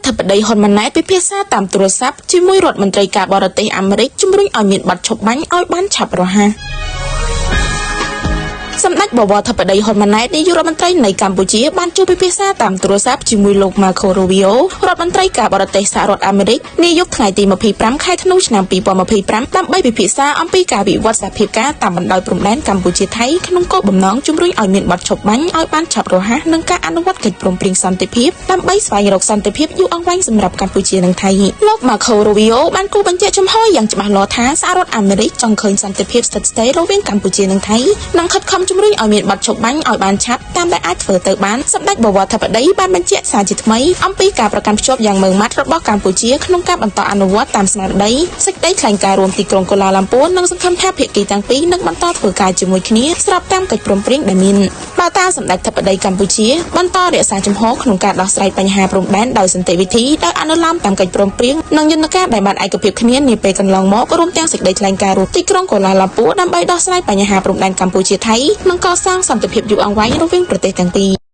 ធិបតីហ៊ុនម៉ាណែតពិភាក្សាតាមទូរស័ព្ទជាមួយរដ្ឋមន្ត្រីការបរទេសអាមេរិកជំរុញឲ្យមានបទឈប់បាញ់ឲ្យបានឆាប់រហ័សសម្ដេចបវរធិបតីហ៊ុនម៉ាណែតនាយករដ្ឋមន្ត្រីនៃកម្ពុជាបានជួបពិភាក្សាតាមទូរស័ព្ទជាមួយលោក Marco Rubio រដ្ឋមន្ត្រីការបរទេសសហរដ្ឋអាមេរិកនាយកថ្ងៃទី25ខែធ្នូឆ្នាំ2025ដើម្បីពិភាក្សាអំពីការវិវត្តសហភាពការតាមបណ្ដោយព្រំដែនកម្ពុជាថៃក្នុងគោលបំណងជំរុញឲ្យមានបទឈប់បាញ់ឲ្យបានឆាប់រហ័សនិងការអនុវត្តកិច្ចព្រមព្រៀងសន្តិភាពដើម្បីស្វែងរកសន្តិភាពយូរអង្វែងសម្រាប់កម្ពុជានិងថៃលោក Marco Rubio បានគូបញ្ជាក់ចំហយ៉ាងច្បាស់លាស់ថាសហរដ្ឋអាមេរិកចង់ឃើញសន្តិភាពស្ថិតស្ថេររវាងកម្ពុជានិងថៃនិងខិតខំជំរុញឲ្យមានបទឈប់បាញ់ឲ្យបានឆាប់តាមដែលអាចធ្វើទៅបានសម្ដេចបវរធិបតីបានបញ្ជាក់សារជាថ្មីអំពីការប្រកាន់ខ្ជាប់យ៉ាងម៉ឺងម៉ាត់របស់កម្ពុជាក្នុងការបន្តអនុវត្តតាមស្មារតីសេចក្តីថ្លែងការណ៍រួមទីក្រុងកូឡាឡាំពួរនិងសង្ឃឹមថាភាគីទាំងពីរនឹងបន្តធ្វើការជាមួយគ្នាស្របតាមកិច្ចព្រមព្រៀងដែលមានបើតាមសម្ដេចធិបតីកម្ពុជាបន្តរក្សាជំហរក្នុងការដោះស្រាយបញ្ហាព្រំដែនដោយសន្តិវិធីដោយអនុលោមតាមកិច្ចព្រមព្រៀងនិងយន្តការដែលបានឯកភាពគ្នានាពេលកន្លងមករួមទាំងសេចក្តីថ្លែងការណ៍រួមទីក្រុងកូឡាឡាំពួរដើម្បីដោះស្រាយបញ្ហាព្រំដែនកម្ពុជាថៃនិងកសាងសន្តិភាពយូរអង្វែងរវាងប្រទេសទាំងពីរ